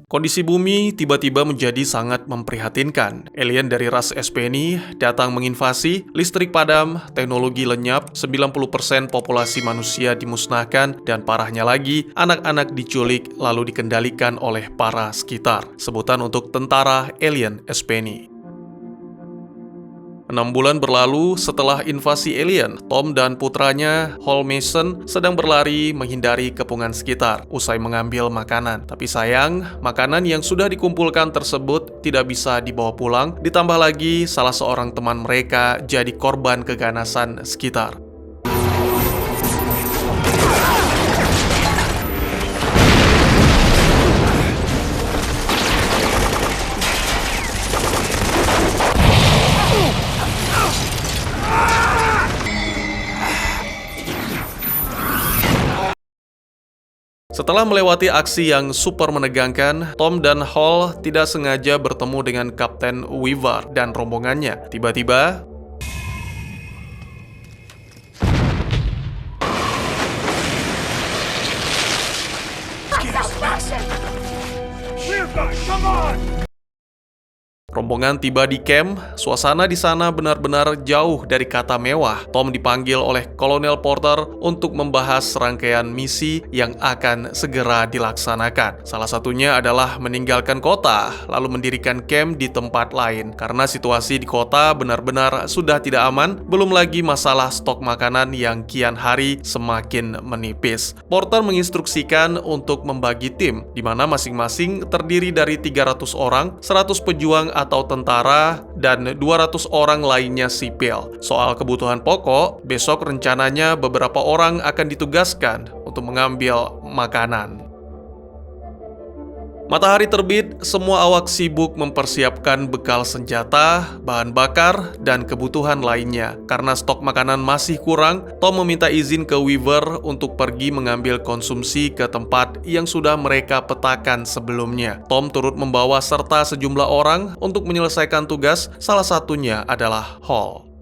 Kondisi bumi tiba-tiba menjadi sangat memprihatinkan. Alien dari ras Espeni datang menginvasi, listrik padam, teknologi lenyap, 90% populasi manusia dimusnahkan, dan parahnya lagi, anak-anak diculik lalu dikendalikan oleh para sekitar. Sebutan untuk tentara alien Espeni. 6 bulan berlalu setelah invasi alien, Tom dan putranya, Hal Mason, sedang berlari menghindari kepungan sekitar usai mengambil makanan. Tapi sayang, makanan yang sudah dikumpulkan tersebut tidak bisa dibawa pulang, ditambah lagi salah seorang teman mereka jadi korban keganasan sekitar. Setelah melewati aksi yang super menegangkan, Tom dan Hal tidak sengaja bertemu dengan Kapten Weaver dan rombongannya. Tiba-tiba, rombongan tiba di camp. Suasana di sana benar-benar jauh dari kata mewah. Tom dipanggil oleh Kolonel Porter untuk membahas rangkaian misi yang akan segera dilaksanakan. Salah satunya adalah meninggalkan kota, lalu mendirikan camp di tempat lain. Karena situasi di kota benar-benar sudah tidak aman, belum lagi masalah stok makanan yang kian hari semakin menipis. Porter menginstruksikan untuk membagi tim, di mana masing-masing terdiri dari 300 orang, 100 pejuang atau tentara, dan 200 orang lainnya sipil. Soal kebutuhan pokok, besok rencananya beberapa orang akan ditugaskan untuk mengambil makanan. Matahari terbit, semua awak sibuk mempersiapkan bekal senjata, bahan bakar, dan kebutuhan lainnya. Karena stok makanan masih kurang, Tom meminta izin ke Weaver untuk pergi mengambil konsumsi ke tempat yang sudah mereka petakan sebelumnya. Tom turut membawa serta sejumlah orang untuk menyelesaikan tugas, salah satunya adalah Hal.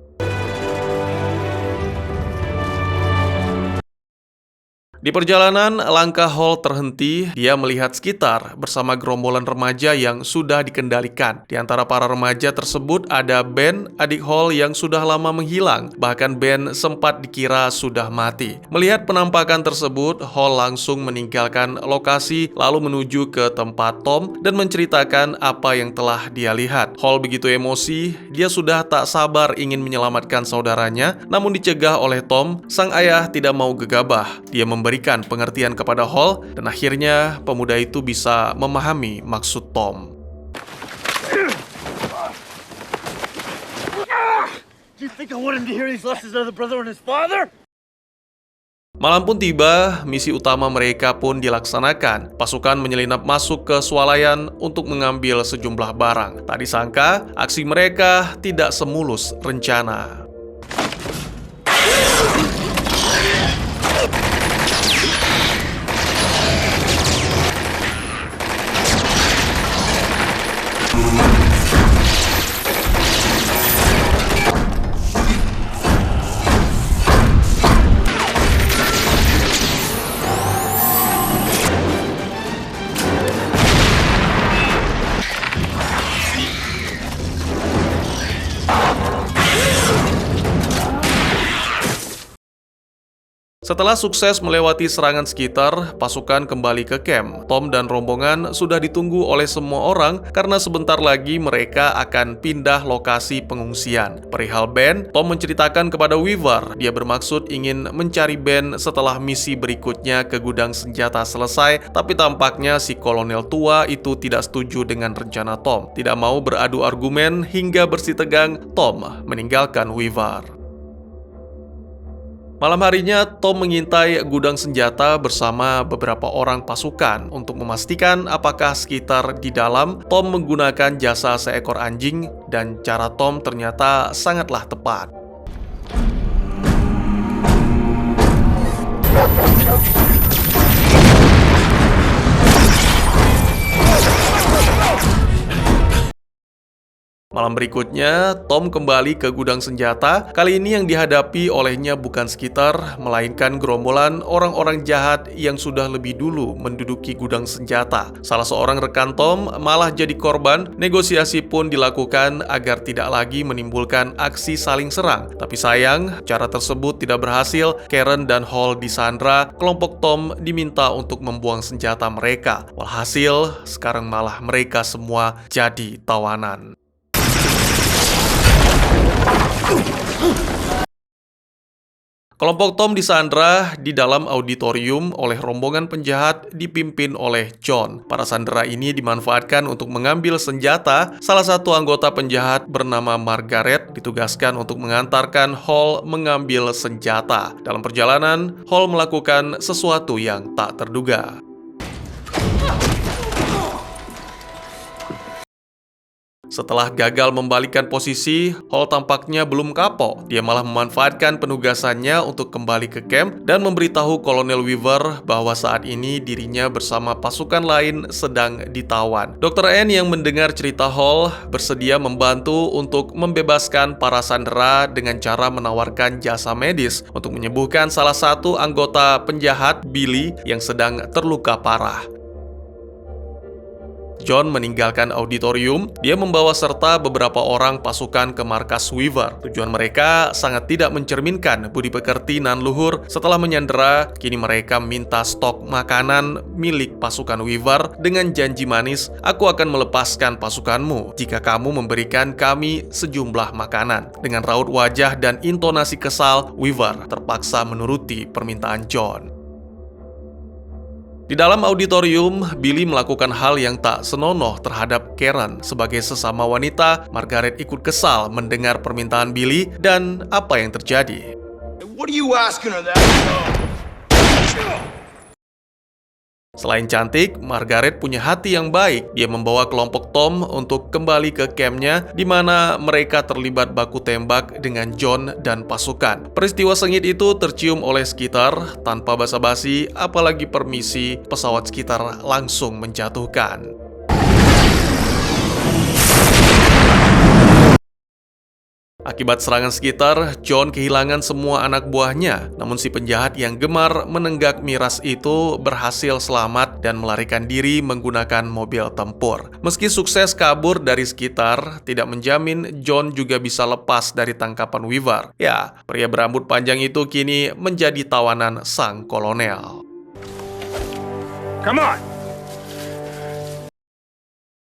Di perjalanan, langkah Hal terhenti. Dia melihat sekitar bersama gerombolan remaja yang sudah dikendalikan. Di antara para remaja tersebut ada Ben, adik Hal yang sudah lama menghilang. Bahkan Ben sempat dikira sudah mati. Melihat penampakan tersebut, Hal langsung meninggalkan lokasi lalu menuju ke tempat Tom dan menceritakan apa yang telah dia lihat. Hal begitu emosi, dia sudah tak sabar ingin menyelamatkan saudaranya, namun dicegah oleh Tom. Sang ayah tidak mau gegabah. Dia memberikan pengertian kepada Hal, dan akhirnya pemuda itu bisa memahami maksud Tom. Malam pun tiba, misi utama mereka pun dilaksanakan. Pasukan menyelinap masuk ke swalayan untuk mengambil sejumlah barang. Tak disangka, aksi mereka tidak semulus rencana. Setelah sukses melewati serangan sekitar, pasukan kembali ke camp. Tom dan rombongan sudah ditunggu oleh semua orang karena sebentar lagi mereka akan pindah lokasi pengungsian. Perihal Ben, Tom menceritakan kepada Weaver dia bermaksud ingin mencari Ben setelah misi berikutnya ke gudang senjata selesai, tapi tampaknya si kolonel tua itu tidak setuju dengan rencana Tom. Tidak mau beradu argumen hingga bersih tegang, Tom meninggalkan Weaver. Malam harinya, Tom mengintai gudang senjata bersama beberapa orang pasukan untuk memastikan apakah sekitar di dalam. Tom menggunakan jasa seekor anjing, dan cara Tom ternyata sangatlah tepat. Malam berikutnya, Tom kembali ke gudang senjata. Kali ini yang dihadapi olehnya bukan Skeeter, melainkan gerombolan orang-orang jahat yang sudah lebih dulu menduduki gudang senjata. Salah seorang rekan Tom malah jadi korban. Negosiasi pun dilakukan agar tidak lagi menimbulkan aksi saling serang. Tapi sayang, cara tersebut tidak berhasil. Karen dan Hall disandra, kelompok Tom diminta untuk membuang senjata mereka. Walhasil, sekarang malah mereka semua jadi tawanan. Kelompok Tom disandra di dalam auditorium oleh rombongan penjahat dipimpin oleh John. Para sandera ini dimanfaatkan untuk mengambil senjata. Salah satu anggota penjahat bernama Margaret ditugaskan untuk mengantarkan Hall mengambil senjata. Dalam perjalanan, Hall melakukan sesuatu yang tak terduga. Setelah gagal membalikan posisi, Hall tampaknya belum kapok. Dia malah memanfaatkan penugasannya untuk kembali ke camp dan memberitahu Kolonel Weaver bahwa saat ini dirinya bersama pasukan lain sedang ditawan. Dr. N yang mendengar cerita Hall bersedia membantu untuk membebaskan para sandera dengan cara menawarkan jasa medis untuk menyembuhkan salah satu anggota penjahat, Billy, yang sedang terluka parah. John meninggalkan auditorium. Dia membawa serta beberapa orang pasukan ke markas Weaver. Tujuan mereka sangat tidak mencerminkan budi pekerti nan luhur. Setelah menyandera, kini mereka minta stok makanan milik pasukan Weaver dengan janji manis, "Aku akan melepaskan pasukanmu jika kamu memberikan kami sejumlah makanan." Dengan raut wajah dan intonasi kesal, Weaver terpaksa menuruti permintaan John. Di dalam auditorium, Billy melakukan hal yang tak senonoh terhadap Karen. Sebagai sesama wanita, Margaret ikut kesal mendengar permintaan Billy dan apa yang terjadi. What are you asking of that? Selain cantik, Margaret punya hati yang baik. Dia membawa kelompok Tom untuk kembali ke campnya, di mana mereka terlibat baku tembak dengan John dan pasukan. Peristiwa sengit itu tercium oleh Skeeter tanpa basa-basi, apalagi permisi, pesawat Skeeter langsung menjatuhkan. Akibat serangan Skeeter, John kehilangan semua anak buahnya. Namun si penjahat yang gemar menenggak miras itu berhasil selamat dan melarikan diri menggunakan mobil tempur. Meski sukses kabur dari Skeeter, tidak menjamin John juga bisa lepas dari tangkapan Weaver. Ya, pria berambut panjang itu kini menjadi tawanan sang kolonel. Come on!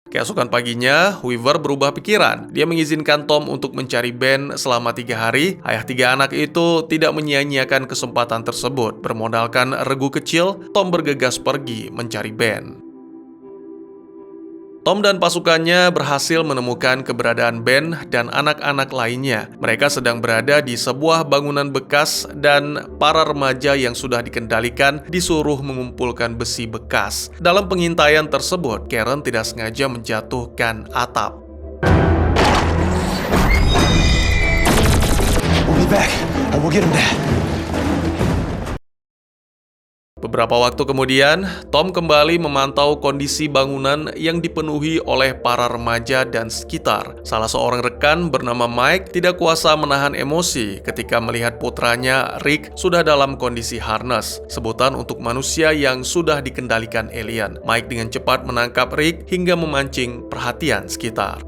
Keesokan paginya, Weaver berubah pikiran. Dia mengizinkan Tom untuk mencari Ben selama 3 hari. Ayah 3 anak itu tidak menyia-nyiakan kesempatan tersebut. Bermodalkan regu kecil, Tom bergegas pergi mencari Ben. Tom dan pasukannya berhasil menemukan keberadaan Ben dan anak-anak lainnya. Mereka sedang berada di sebuah bangunan bekas dan para remaja yang sudah dikendalikan disuruh mengumpulkan besi bekas. Dalam pengintaian tersebut, Karen tidak sengaja menjatuhkan atap. We'll be back. I will get him, Dad. Beberapa waktu kemudian, Tom kembali memantau kondisi bangunan yang dipenuhi oleh para remaja dan sekitar. Salah seorang rekan bernama Mike tidak kuasa menahan emosi ketika melihat putranya, Rick, sudah dalam kondisi harness, sebutan untuk manusia yang sudah dikendalikan alien. Mike dengan cepat menangkap Rick hingga memancing perhatian sekitar.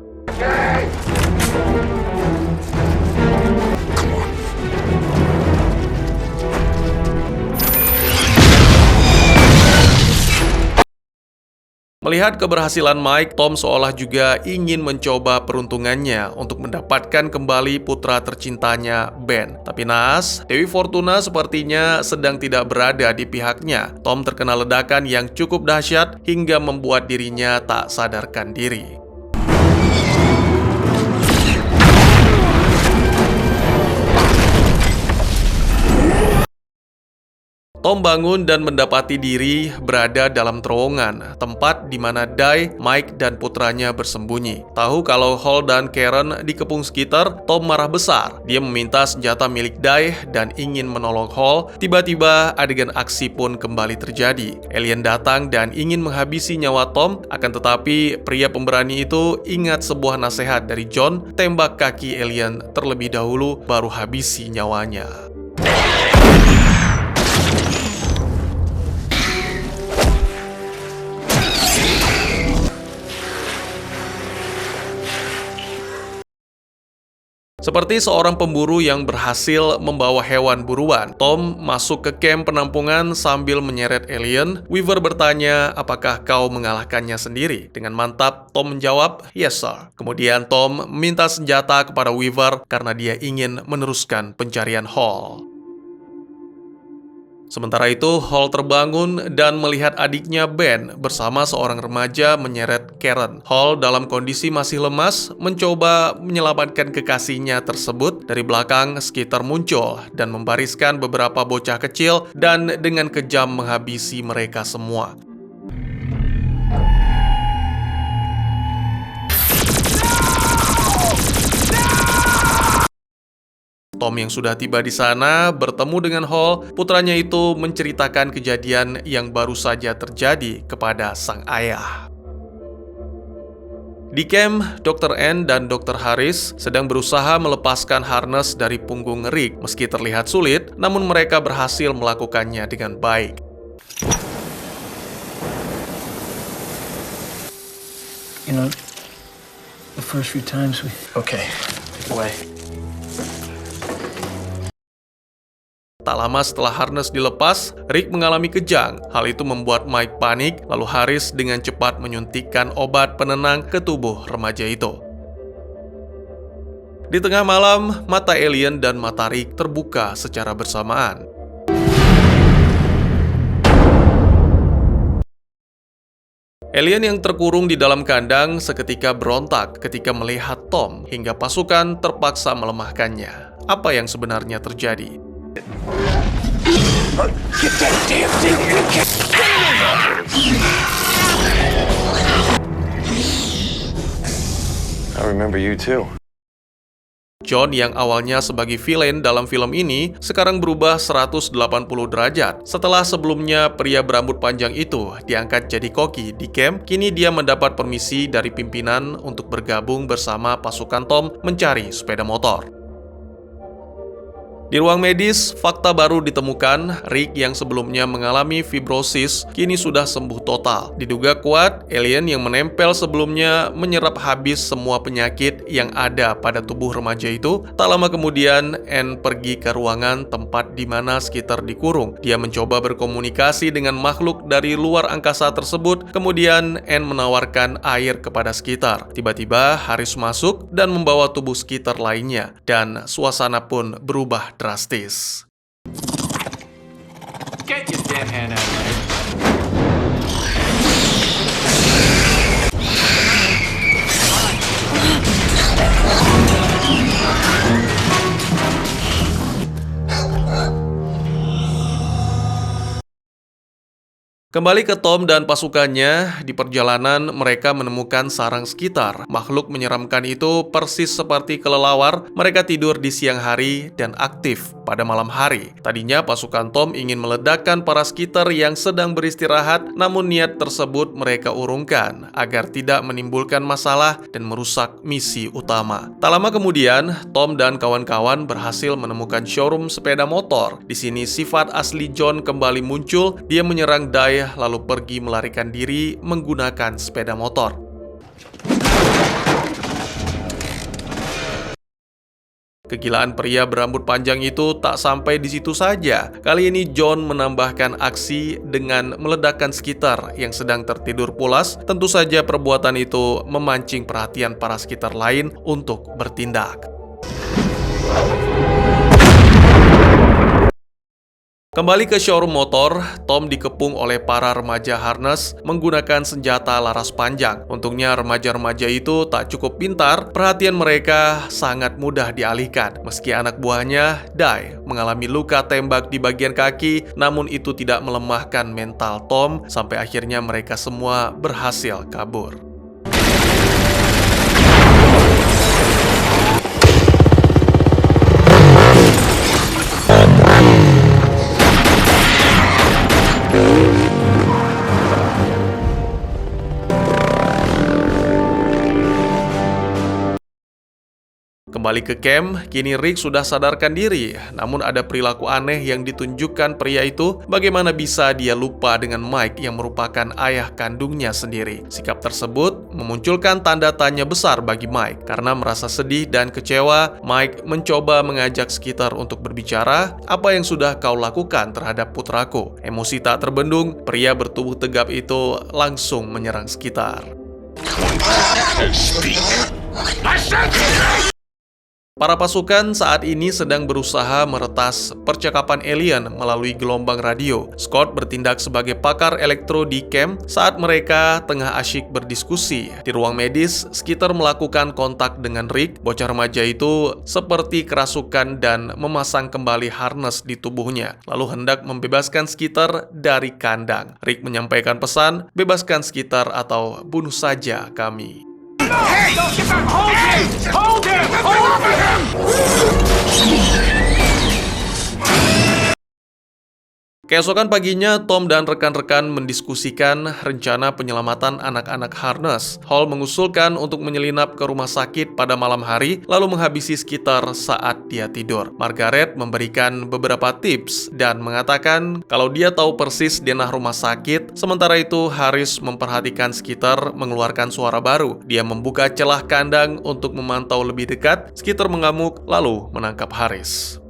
Melihat keberhasilan Mike, Tom seolah juga ingin mencoba peruntungannya untuk mendapatkan kembali putra tercintanya, Ben. Tapi naas, Dewi Fortuna sepertinya sedang tidak berada di pihaknya. Tom terkena ledakan yang cukup dahsyat hingga membuat dirinya tak sadarkan diri. Tom bangun dan mendapati diri berada dalam terowongan, tempat di mana Dai, Mike, dan putranya bersembunyi. Tahu kalau Hall dan Karen dikepung Skeeter, Tom marah besar. Dia meminta senjata milik Dai dan ingin menolong Hall. Tiba-tiba adegan aksi pun kembali terjadi. Alien datang dan ingin menghabisi nyawa Tom, akan tetapi pria pemberani itu ingat sebuah nasihat dari John, tembak kaki alien terlebih dahulu baru habisi nyawanya. Seperti seorang pemburu yang berhasil membawa hewan buruan, Tom masuk ke kamp penampungan sambil menyeret alien. Weaver bertanya, apakah kau mengalahkannya sendiri? Dengan mantap, Tom menjawab, yes sir. Kemudian Tom meminta senjata kepada Weaver karena dia ingin meneruskan pencarian Hall. Sementara itu, Hall terbangun dan melihat adiknya Ben bersama seorang remaja menyeret Karen. Hall dalam kondisi masih lemas mencoba menyelamatkan kekasihnya tersebut. Dari belakang, Skeeter muncul dan membariskan beberapa bocah kecil dan dengan kejam menghabisi mereka semua. Tom yang sudah tiba di sana bertemu dengan Hall. Putranya itu menceritakan kejadian yang baru saja terjadi kepada sang ayah. Di camp, Dr. N dan Dr. Harris sedang berusaha melepaskan harness dari punggung Rick. Meski terlihat sulit, namun mereka berhasil melakukannya dengan baik. You know, the first few times we... Okay, take it away. Tak lama setelah harness dilepas, Rick mengalami kejang. Hal itu membuat Mike panik, lalu Harris dengan cepat menyuntikkan obat penenang ke tubuh remaja itu. Di tengah malam, mata alien dan mata Rick terbuka secara bersamaan. Alien yang terkurung di dalam kandang seketika berontak ketika melihat Tom, hingga pasukan terpaksa melemahkannya. Apa yang sebenarnya terjadi? Get that damn thing! I remember you too. John yang awalnya sebagai villain dalam film ini sekarang berubah 180 derajat. Setelah sebelumnya pria berambut panjang itu diangkat jadi koki di camp, kini dia mendapat permisi dari pimpinan untuk bergabung bersama pasukan Tom mencari sepeda motor. Di ruang medis, fakta baru ditemukan. Rick yang sebelumnya mengalami fibrosis kini sudah sembuh total. Diduga kuat, alien yang menempel sebelumnya menyerap habis semua penyakit yang ada pada tubuh remaja itu. Tak lama kemudian, Anne pergi ke ruangan tempat di mana Skeeter dikurung. Dia mencoba berkomunikasi dengan makhluk dari luar angkasa tersebut. Kemudian, Anne menawarkan air kepada Skeeter. Tiba-tiba, Harris masuk dan membawa tubuh Skeeter lainnya. Dan suasana pun berubah drastis. Get your damn hand out of there. Kembali ke Tom dan pasukannya, di perjalanan mereka menemukan sarang Skeeter. Makhluk menyeramkan itu persis seperti kelelawar, mereka tidur di siang hari dan aktif pada malam hari. Tadinya pasukan Tom ingin meledakkan para Skeeter yang sedang beristirahat, namun niat tersebut mereka urungkan agar tidak menimbulkan masalah dan merusak misi utama. Tak lama kemudian, Tom dan kawan-kawan berhasil menemukan showroom sepeda motor. Di sini sifat asli John kembali muncul, dia menyerang Dai lalu pergi melarikan diri menggunakan sepeda motor. Kegilaan pria berambut panjang itu tak sampai di situ saja. Kali ini John menambahkan aksi dengan meledakkan Skeeter yang sedang tertidur pulas. Tentu saja perbuatan itu memancing perhatian para Skeeter lain untuk bertindak. Kembali ke showroom motor, Tom dikepung oleh para remaja harness menggunakan senjata laras panjang. Untungnya remaja-remaja itu tak cukup pintar, perhatian mereka sangat mudah dialihkan. Meski anak buahnya, Dai, mengalami luka tembak di bagian kaki, namun itu tidak melemahkan mental Tom sampai akhirnya mereka semua berhasil kabur. Kembali ke camp, kini Rick sudah sadarkan diri. Namun ada perilaku aneh yang ditunjukkan pria itu. Bagaimana bisa dia lupa dengan Mike yang merupakan ayah kandungnya sendiri? Sikap tersebut memunculkan tanda tanya besar bagi Mike. Karena merasa sedih dan kecewa, Mike mencoba mengajak sekitar untuk berbicara. Apa yang sudah kau lakukan terhadap putraku? Emosi tak terbendung, pria bertubuh tegap itu langsung menyerang sekitar. Para pasukan saat ini sedang berusaha meretas percakapan alien melalui gelombang radio. Scott bertindak sebagai pakar elektro di camp saat mereka tengah asyik berdiskusi. Di ruang medis, Skeeter melakukan kontak dengan Rick. Bocah remaja itu seperti kerasukan dan memasang kembali harness di tubuhnya, lalu hendak membebaskan Skeeter dari kandang. Rick menyampaikan pesan, bebaskan Skeeter atau bunuh saja kami. Hey! Don't get back! Hold him! Hold him! Hold him! Keesokan paginya, Tom dan rekan-rekan mendiskusikan rencana penyelamatan anak-anak harness. Hall mengusulkan untuk menyelinap ke rumah sakit pada malam hari, lalu menghabisi Skeeter saat dia tidur. Margaret memberikan beberapa tips dan mengatakan kalau dia tahu persis denah rumah sakit. Sementara itu, Harris memperhatikan Skeeter mengeluarkan suara baru. Dia membuka celah kandang untuk memantau lebih dekat. Skeeter mengamuk, lalu menangkap Harris.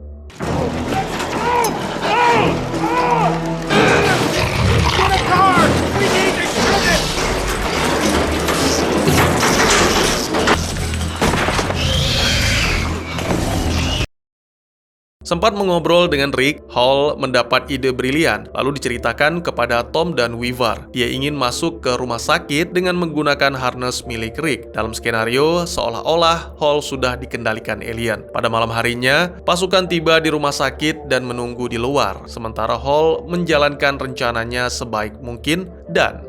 Sempat mengobrol dengan Rick, Hall mendapat ide brilian, lalu diceritakan kepada Tom dan Weaver. Dia ingin masuk ke rumah sakit dengan menggunakan harness milik Rick. Dalam skenario, seolah-olah Hall sudah dikendalikan alien. Pada malam harinya, pasukan tiba di rumah sakit dan menunggu di luar, sementara Hall menjalankan rencananya sebaik mungkin dan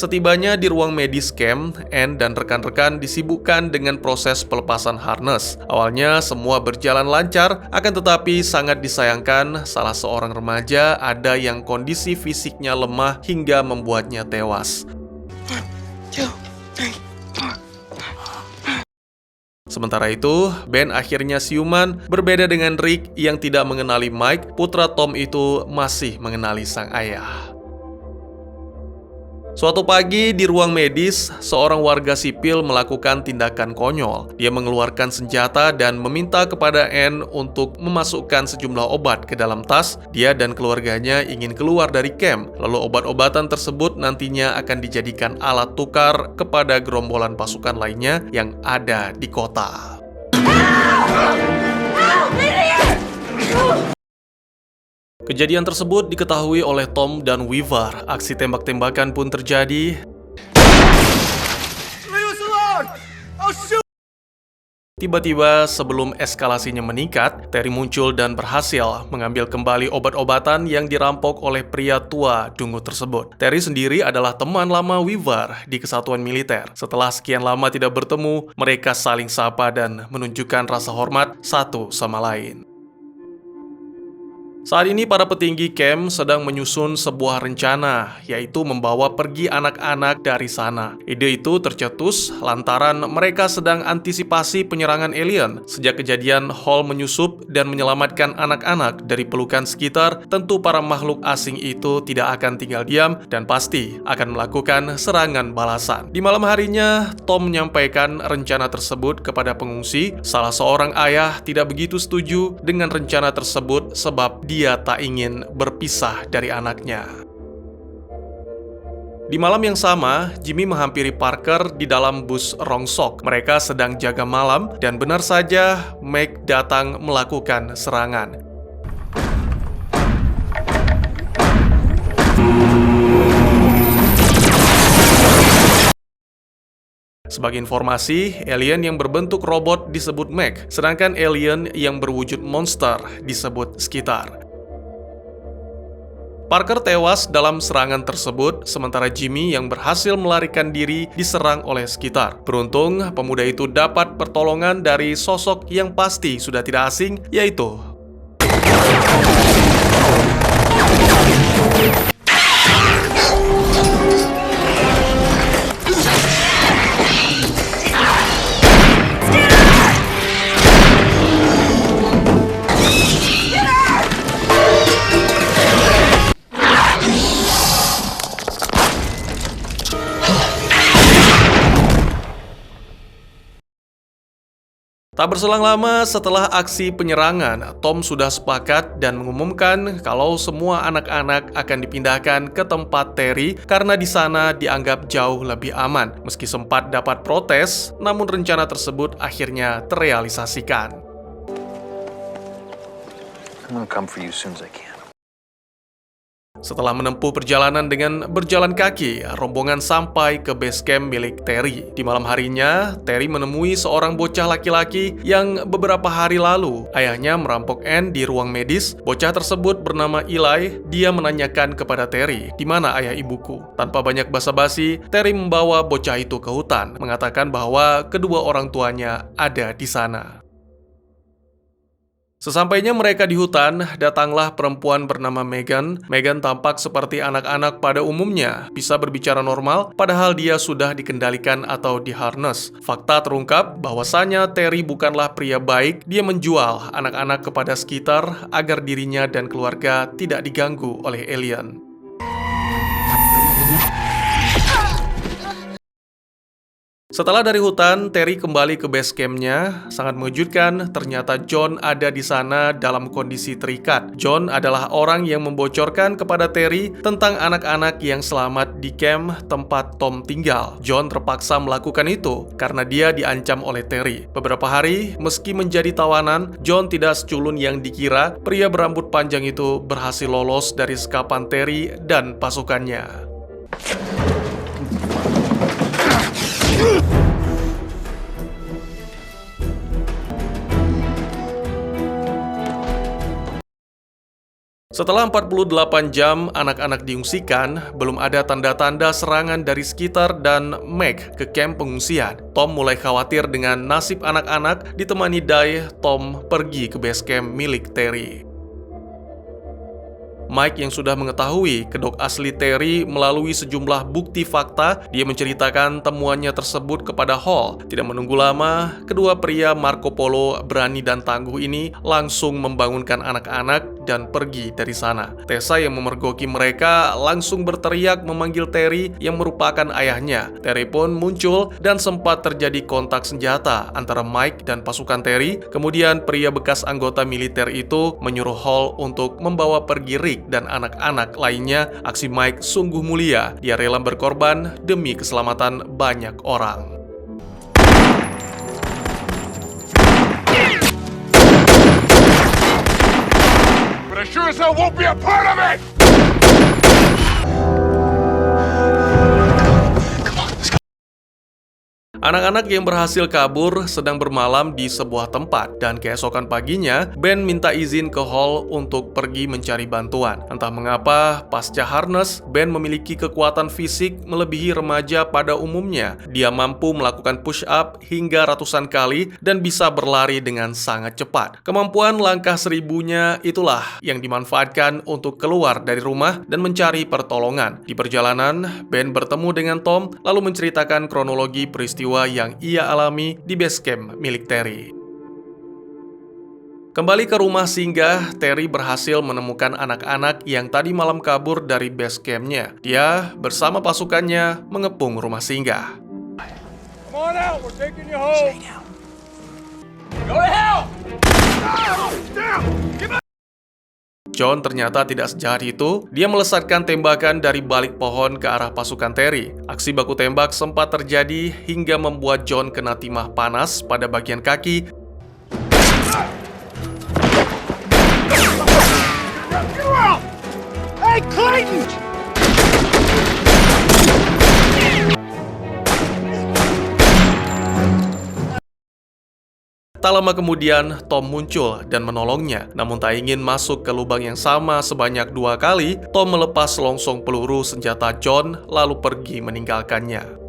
setibanya di ruang medis camp, Anne dan rekan-rekan disibukkan dengan proses pelepasan harness. Awalnya semua berjalan lancar, akan tetapi sangat disayangkan salah seorang remaja ada yang kondisi fisiknya lemah hingga membuatnya tewas. Sementara itu, Ben akhirnya siuman. Berbeda dengan Rick yang tidak mengenali Mike, putra Tom itu masih mengenali sang ayah. Suatu pagi di ruang medis, seorang warga sipil melakukan tindakan konyol. Dia mengeluarkan senjata dan meminta kepada Anne untuk memasukkan sejumlah obat ke dalam tas. Dia dan keluarganya ingin keluar dari camp. Lalu obat-obatan tersebut nantinya akan dijadikan alat tukar kepada gerombolan pasukan lainnya yang ada di kota. Kejadian tersebut diketahui oleh Tom dan Weaver. Aksi tembak-tembakan pun terjadi. Tiba-tiba sebelum eskalasinya meningkat, Terry muncul dan berhasil mengambil kembali obat-obatan yang dirampok oleh pria tua dungu tersebut. Terry sendiri adalah teman lama Weaver di kesatuan militer. Setelah sekian lama tidak bertemu, mereka saling sapa dan menunjukkan rasa hormat satu sama lain. Saat ini para petinggi camp sedang menyusun sebuah rencana, yaitu membawa pergi anak-anak dari sana. Ide itu tercetus lantaran mereka sedang antisipasi penyerangan alien. Sejak kejadian Hall menyusup dan menyelamatkan anak-anak dari pelukan sekitar, tentu para makhluk asing itu tidak akan tinggal diam dan pasti akan melakukan serangan balasan. Di malam harinya, Tom menyampaikan rencana tersebut kepada pengungsi. Salah seorang ayah tidak begitu setuju dengan rencana tersebut sebab dia tak ingin berpisah dari anaknya. Di malam yang sama, Jimmy menghampiri Parker di dalam bus rongsok. Mereka sedang jaga malam dan benar saja Meg datang melakukan serangan. Sebagai informasi, alien yang berbentuk robot disebut Meg, sedangkan alien yang berwujud monster disebut Skitar. Parker tewas dalam serangan tersebut, sementara Jimmy yang berhasil melarikan diri diserang oleh Skitar. Beruntung, pemuda itu dapat pertolongan dari sosok yang pasti sudah tidak asing, yaitu Tak berselang lama setelah aksi penyerangan, Tom sudah sepakat dan mengumumkan kalau semua anak-anak akan dipindahkan ke tempat Terry karena di sana dianggap jauh lebih aman. Meski sempat dapat protes, namun rencana tersebut akhirnya terrealisasikan. I'm gonna come for you as soon as I can. Setelah menempuh perjalanan dengan berjalan kaki, rombongan sampai ke base camp milik Terry. Di malam harinya, Terry menemui seorang bocah laki-laki yang beberapa hari lalu ayahnya merampok Anne di ruang medis. Bocah tersebut bernama Eli. Dia menanyakan kepada Terry, "Di mana ayah ibuku?" Tanpa banyak basa-basi, Terry membawa bocah itu ke hutan, mengatakan bahwa kedua orang tuanya ada di sana. Sesampainya mereka di hutan, datanglah perempuan bernama Megan. Megan tampak seperti anak-anak pada umumnya, bisa berbicara normal, padahal dia sudah dikendalikan atau diharness. Fakta terungkap bahwasanya Terry bukanlah pria baik. Dia menjual anak-anak kepada sekitar agar dirinya dan keluarga tidak diganggu oleh alien. Setelah dari hutan, Terry kembali ke base camp-nya. Sangat mengejutkan, ternyata John ada di sana dalam kondisi terikat. John adalah orang yang membocorkan kepada Terry tentang anak-anak yang selamat di camp tempat Tom tinggal. John terpaksa melakukan itu karena dia diancam oleh Terry. Beberapa hari, meski menjadi tawanan, John tidak seculun yang dikira. Pria berambut panjang itu berhasil lolos dari sekapan Terry dan pasukannya. Setelah 48 jam anak-anak diungsikan, belum ada tanda-tanda serangan dari sekitar dan Meg ke kamp pengungsian. Tom mulai khawatir dengan nasib anak-anak. Ditemani Dai, Tom pergi ke base camp milik Terry. Mike yang sudah mengetahui kedok asli Terry melalui sejumlah bukti fakta, dia menceritakan temuannya tersebut kepada Hall. Tidak menunggu lama, kedua pria Marco Polo berani dan tangguh ini langsung membangunkan anak-anak dan pergi dari sana. Tessa yang memergoki mereka langsung berteriak memanggil Terry yang merupakan ayahnya. Terry pun muncul dan sempat terjadi kontak senjata antara Mike dan pasukan Terry. Kemudian pria bekas anggota militer itu menyuruh Hall untuk membawa pergi Rick dan anak-anak lainnya. Aksi Mike sungguh mulia. Dia rela berkorban demi keselamatan banyak orang. But I sure as hell won't be a part of it! Anak-anak yang berhasil kabur sedang bermalam di sebuah tempat, dan keesokan paginya, Ben minta izin ke Hall untuk pergi mencari bantuan. Entah mengapa, pasca harness, Ben memiliki kekuatan fisik melebihi remaja pada umumnya. Dia mampu melakukan push-up hingga ratusan kali dan bisa berlari dengan sangat cepat. Kemampuan langkah seribunya itulah yang dimanfaatkan untuk keluar dari rumah dan mencari pertolongan. Di perjalanan, Ben bertemu dengan Tom, lalu menceritakan kronologi peristiwa yang ia alami di base camp milik Terry. Kembali ke rumah singgah, Terry berhasil menemukan anak-anak yang tadi malam kabur dari base camp-nya. Dia bersama pasukannya mengepung rumah singgah. Come on out. We're taking you home. Go to hell. Down. Give me. John ternyata tidak sejahat itu. Dia melesatkan tembakan dari balik pohon ke arah pasukan Terry. Aksi baku tembak sempat terjadi hingga membuat John kena timah panas pada bagian kaki. Hey, Clayton! Tak lama kemudian, Tom muncul dan menolongnya. Namun tak ingin masuk ke lubang yang sama sebanyak 2 kali, Tom melepas selongsong peluru senjata John lalu pergi meninggalkannya.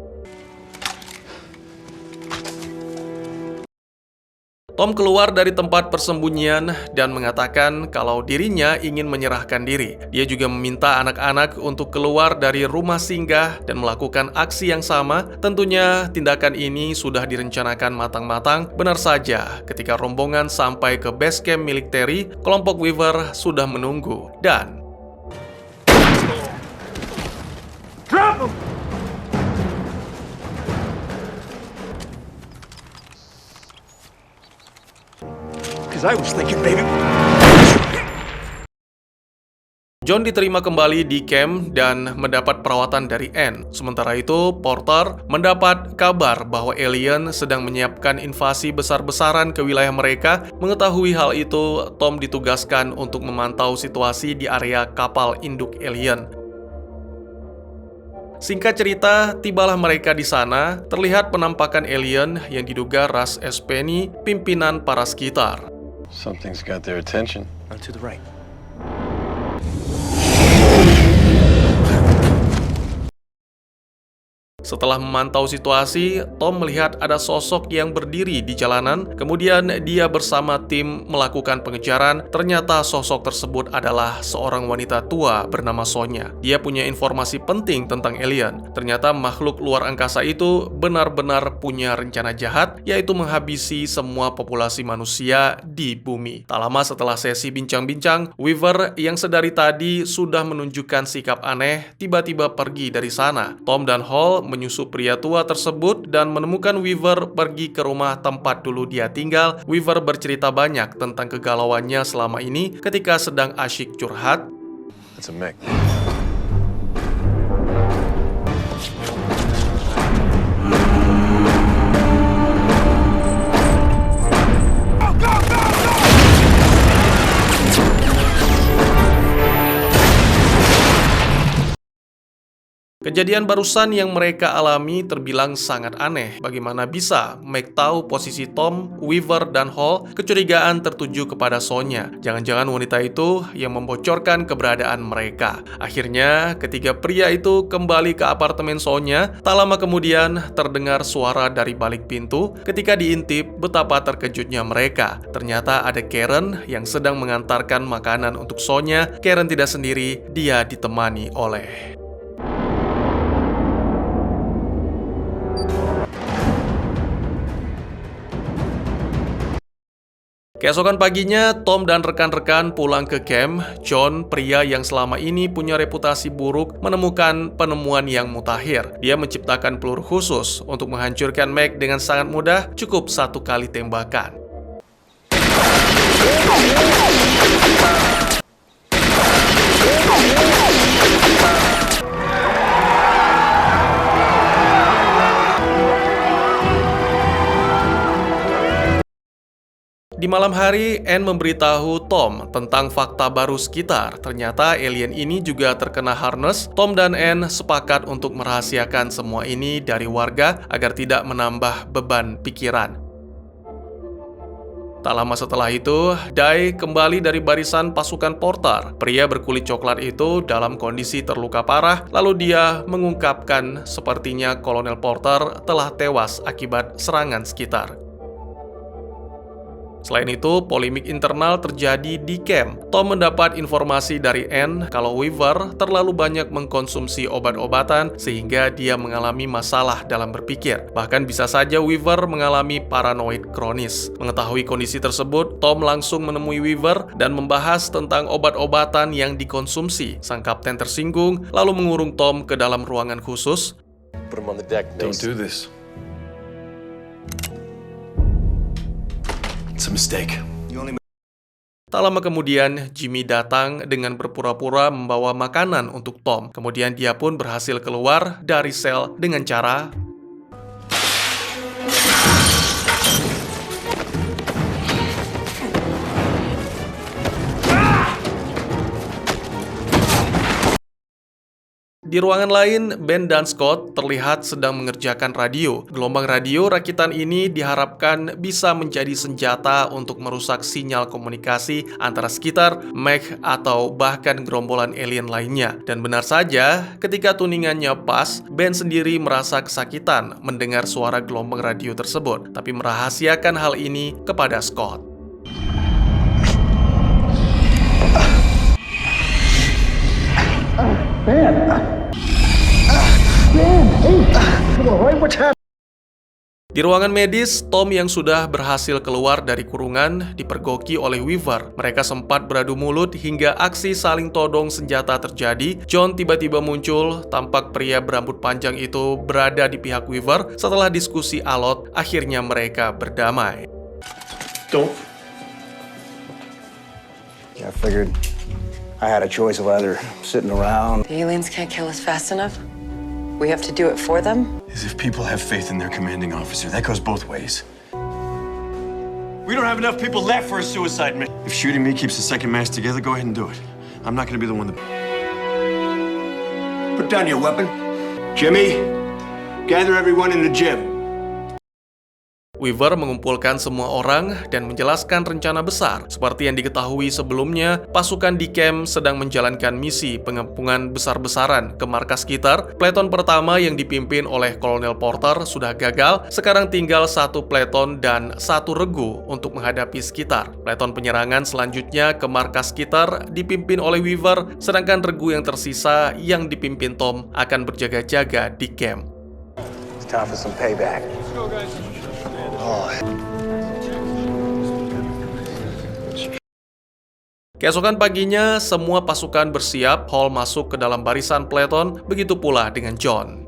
Tom keluar dari tempat persembunyian dan mengatakan kalau dirinya ingin menyerahkan diri. Dia juga meminta anak-anak untuk keluar dari rumah singgah dan melakukan aksi yang sama. Tentunya tindakan ini sudah direncanakan matang-matang. Benar saja, ketika rombongan sampai ke base camp milik Terry, kelompok Weaver sudah menunggu dan Drop him! Because I was thinking, baby. John diterima kembali di camp dan mendapat perawatan dari Anne. Sementara itu, Porter mendapat kabar bahwa alien sedang menyiapkan invasi besar-besaran ke wilayah mereka. Mengetahui hal itu, Tom ditugaskan untuk memantau situasi di area kapal induk alien. Singkat cerita, tibalah mereka di sana. Terlihat penampakan alien yang diduga ras Espeni, pimpinan para sekitar. Something's got their attention. Run to the right. Setelah memantau situasi, Tom melihat ada sosok yang berdiri di jalanan. Kemudian dia bersama tim melakukan pengejaran. Ternyata sosok tersebut adalah seorang wanita tua bernama Sonya. Dia punya informasi penting tentang alien. Ternyata makhluk luar angkasa itu benar-benar punya rencana jahat, yaitu menghabisi semua populasi manusia di bumi. Tak lama setelah sesi bincang-bincang, Weaver yang sedari tadi sudah menunjukkan sikap aneh, tiba-tiba pergi dari sana. Tom dan Hall menyusup pria tua tersebut dan menemukan Weaver pergi ke rumah tempat dulu dia tinggal. Weaver bercerita banyak tentang kegalauannya selama ini ketika sedang asyik curhat. That's a Mick. Kejadian barusan yang mereka alami terbilang sangat aneh. Bagaimana bisa Mick tahu posisi Tom, Weaver, dan Hall? Kecurigaan tertuju kepada Sonya. Jangan-jangan wanita itu yang membocorkan keberadaan mereka. Akhirnya, ketiga pria itu kembali ke apartemen Sonya. Tak lama kemudian, terdengar suara dari balik pintu. Ketika diintip, betapa terkejutnya mereka. Ternyata ada Karen yang sedang mengantarkan makanan untuk Sonya. Karen tidak sendiri, dia ditemani oleh keesokan paginya, Tom dan rekan-rekan pulang ke camp. John, pria yang selama ini punya reputasi buruk, menemukan penemuan yang mutakhir. Dia menciptakan peluru khusus untuk menghancurkan Mick dengan sangat mudah, cukup 1 kali tembakan. Di malam hari, Anne memberitahu Tom tentang fakta baru sekitar. Ternyata alien ini juga terkena harness. Tom dan Anne sepakat untuk merahasiakan semua ini dari warga agar tidak menambah beban pikiran. Tak lama setelah itu, Dai kembali dari barisan pasukan Porter. Pria berkulit coklat itu dalam kondisi terluka parah, lalu dia mengungkapkan sepertinya Kolonel Porter telah tewas akibat serangan sekitar. Selain itu, polemik internal terjadi di camp. Tom mendapat informasi dari Anne kalau Weaver terlalu banyak mengkonsumsi obat-obatan sehingga dia mengalami masalah dalam berpikir. Bahkan bisa saja Weaver mengalami paranoid kronis. Mengetahui kondisi tersebut, Tom langsung menemui Weaver dan membahas tentang obat-obatan yang dikonsumsi. Sang kapten tersinggung, lalu mengurung Tom ke dalam ruangan khusus. Put him on the deck, Don't Mason. do this. It's a mistake. Tak lama kemudian, Jimmy datang dengan berpura-pura membawa makanan untuk Tom. Kemudian dia pun berhasil keluar dari sel dengan cara Di ruangan lain, Ben dan Scott terlihat sedang mengerjakan radio. Gelombang radio rakitan ini diharapkan bisa menjadi senjata untuk merusak sinyal komunikasi antara sekitar, Meg, atau bahkan gerombolan alien lainnya. Dan benar saja, ketika tuningannya pas, Ben sendiri merasa kesakitan mendengar suara gelombang radio tersebut, tapi merahasiakan hal ini kepada Scott. Di ruangan medis, Tom yang sudah berhasil keluar dari kurungan dipergoki oleh Weaver. Mereka sempat beradu mulut hingga aksi saling todong senjata terjadi. John tiba-tiba muncul, tampak pria berambut panjang itu berada di pihak Weaver. Setelah diskusi alot, akhirnya mereka berdamai. Don't. I figured I had a choice of either sitting around. The aliens can't kill us fast enough. We have to do it for them. As if people have faith in their commanding officer. That goes both ways. We don't have enough people left for a suicide mission. If shooting me keeps the second mass together, go ahead and do it. I'm not going to be the one to... Put down your weapon. Jimmy, gather everyone in the gym. Weaver mengumpulkan semua orang dan menjelaskan rencana besar. Seperti yang diketahui sebelumnya, pasukan di camp sedang menjalankan misi pengepungan besar-besaran ke markas sekitar. Peleton pertama yang dipimpin oleh Kolonel Porter sudah gagal. Sekarang tinggal satu peleton dan satu regu untuk menghadapi sekitar. Peleton penyerangan selanjutnya ke markas sekitar dipimpin oleh Weaver, sedangkan regu yang tersisa yang dipimpin Tom akan berjaga-jaga di camp. It's time for some payback. Keesokan paginya, semua pasukan bersiap. Hall masuk ke dalam barisan peleton, begitu pula dengan John.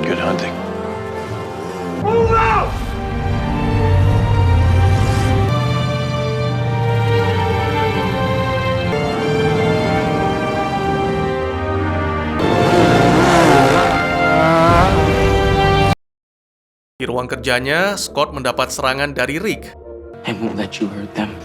Good hunting. Move out! Di ruang kerjanya, Scott mendapat serangan dari Rick. I won't let you hurt them.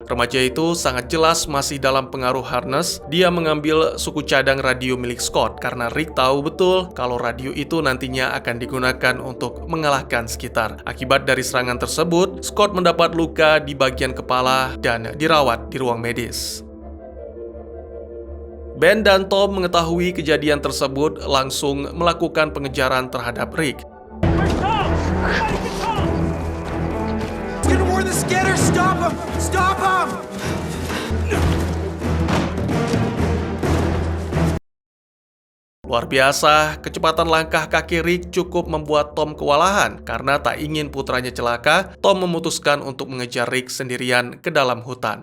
Remaja itu sangat jelas masih dalam pengaruh harness. Dia mengambil suku cadang radio milik Scott karena Rick tahu betul kalau radio itu nantinya akan digunakan untuk mengalahkan sekitar. Akibat dari serangan tersebut, Scott mendapat luka di bagian kepala dan dirawat di ruang medis. Ben dan Tom mengetahui kejadian tersebut langsung melakukan pengejaran terhadap Rick. Luar biasa, kecepatan langkah kaki Rick cukup membuat Tom kewalahan. Karena tak ingin putranya celaka, Tom memutuskan untuk mengejar Rick sendirian ke dalam hutan.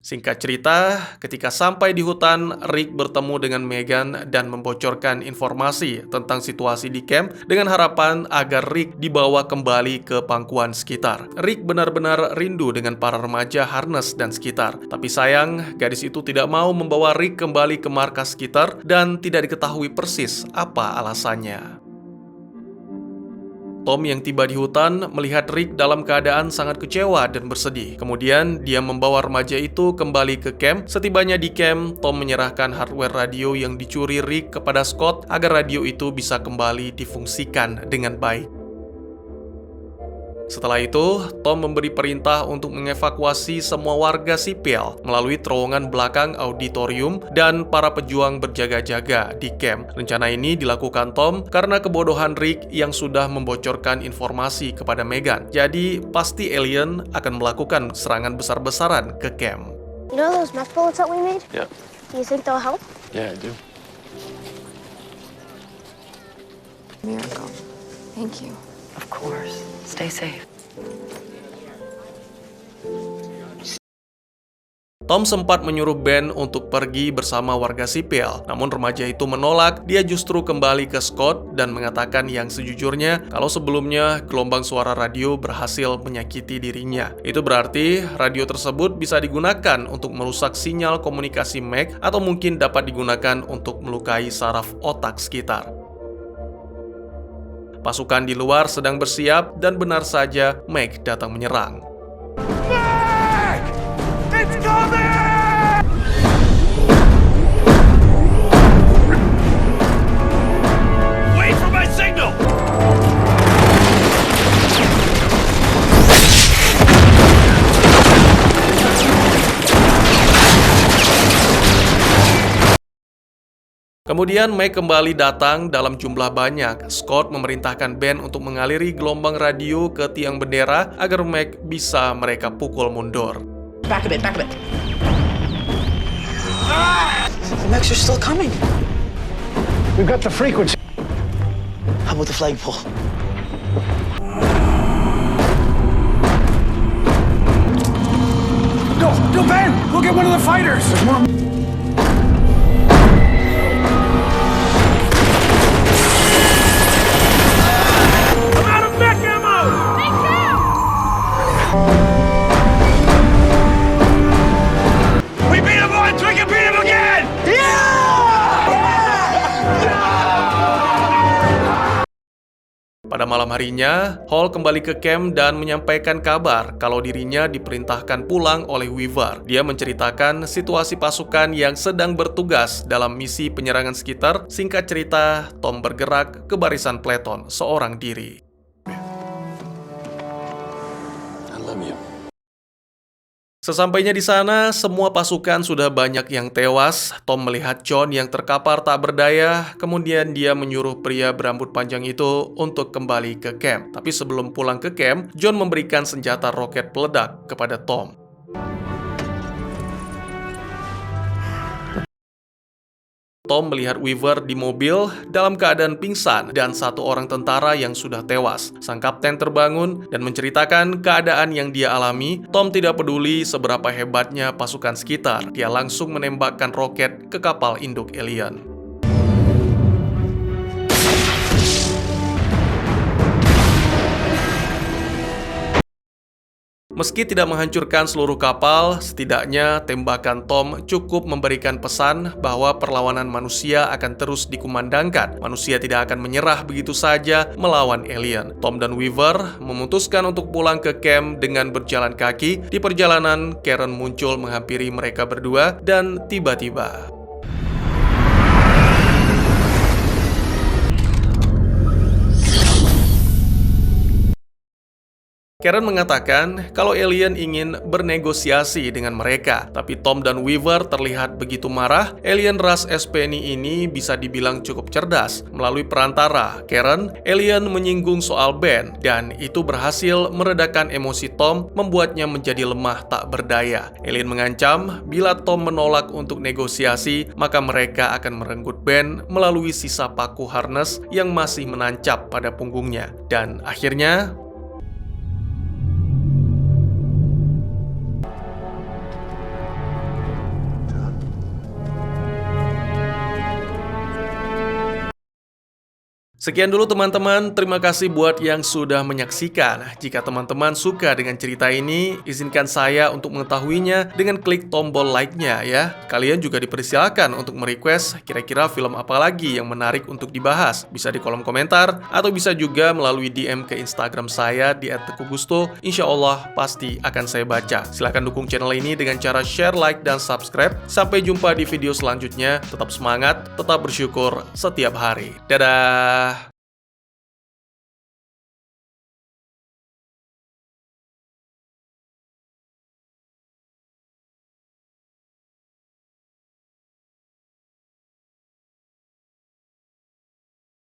Singkat cerita, ketika sampai di hutan, Rick bertemu dengan Megan dan membocorkan informasi tentang situasi di camp dengan harapan agar Rick dibawa kembali ke pangkuan sekitar. Rick benar-benar rindu dengan para remaja Harness dan sekitar. Tapi sayang, gadis itu tidak mau membawa Rick kembali ke markas sekitar dan tidak diketahui persis apa alasannya. Tom yang tiba di hutan melihat Rick dalam keadaan sangat kecewa dan bersedih. Kemudian, dia membawa remaja itu kembali ke camp. Setibanya di camp, Tom menyerahkan hardware radio yang dicuri Rick kepada Scott agar radio itu bisa kembali difungsikan dengan baik. Setelah itu, Tom memberi perintah untuk mengevakuasi semua warga sipil melalui terowongan belakang auditorium dan para pejuang berjaga-jaga di camp. Rencana ini dilakukan Tom karena kebodohan Rick yang sudah membocorkan informasi kepada Megan. Jadi, pasti alien akan melakukan serangan besar-besaran ke camp. You know those meth bullets that we made? Yeah. Do you think they'll help? Yeah, I do. Miracle. Thank you. Of course. Stay safe. Tom sempat menyuruh Ben untuk pergi bersama warga sipil, namun remaja itu menolak. Dia justru kembali ke Scott dan mengatakan yang sejujurnya kalau sebelumnya gelombang suara radio berhasil menyakiti dirinya. Itu berarti radio tersebut bisa digunakan untuk merusak sinyal komunikasi Meg atau mungkin dapat digunakan untuk melukai saraf otak sekitar. Pasukan di luar sedang bersiap dan benar saja Meg datang menyerang. It's coming! Wait for my signal! Kemudian Meg kembali datang dalam jumlah banyak. Scott memerintahkan Ben untuk mengaliri gelombang radio ke tiang bendera agar Meg bisa mereka pukul mundur. Back a bit, back a bit. The mechs are still coming. We've got the frequency. How about the flagpole? No, Ben! Go get one of the fighters! There's more. I'm out of mech ammo! We beat him once, we can beat him again! Pada malam harinya, Hall kembali ke camp dan menyampaikan kabar kalau dirinya diperintahkan pulang oleh Weaver. Dia menceritakan situasi pasukan yang sedang bertugas dalam misi penyerangan sekitar. Singkat cerita, Tom bergerak ke barisan peleton seorang diri. I love you. Sesampainya di sana, semua pasukan sudah banyak yang tewas. Tom melihat John yang terkapar tak berdaya, kemudian dia menyuruh pria berambut panjang itu untuk kembali ke camp. Tapi sebelum pulang ke camp, John memberikan senjata roket peledak kepada Tom. Tom melihat Weaver di mobil dalam keadaan pingsan dan satu orang tentara yang sudah tewas. Sang kapten terbangun dan menceritakan keadaan yang dia alami. Tom tidak peduli seberapa hebatnya pasukan sekitar. Dia langsung menembakkan roket ke kapal induk alien. Meski tidak menghancurkan seluruh kapal, setidaknya tembakan Tom cukup memberikan pesan bahwa perlawanan manusia akan terus dikumandangkan. Manusia tidak akan menyerah begitu saja melawan alien. Tom dan Weaver memutuskan untuk pulang ke camp dengan berjalan kaki. Di perjalanan, Karen muncul menghampiri mereka berdua dan tiba-tiba Karen mengatakan kalau alien ingin bernegosiasi dengan mereka, tapi Tom dan Weaver terlihat begitu marah. Alien ras Espeni ini bisa dibilang cukup cerdas. Melalui perantara Karen, alien menyinggung soal Ben, dan itu berhasil meredakan emosi Tom, membuatnya menjadi lemah tak berdaya. Alien mengancam bila Tom menolak untuk negosiasi, maka mereka akan merenggut Ben melalui sisa paku harness yang masih menancap pada punggungnya. Dan akhirnya Sekian dulu teman-teman, terima kasih buat yang sudah menyaksikan. Jika teman-teman suka dengan cerita ini, izinkan saya untuk mengetahuinya dengan klik tombol like-nya ya. Kalian juga dipersilakan untuk merequest kira-kira film apa lagi yang menarik untuk dibahas. Bisa di kolom komentar, atau bisa juga melalui DM ke Instagram saya di @teguhgusto. Insya Allah pasti akan saya baca. Silahkan dukung channel ini dengan cara share, like, dan subscribe. Sampai jumpa di video selanjutnya. Tetap semangat, tetap bersyukur setiap hari. Dadah!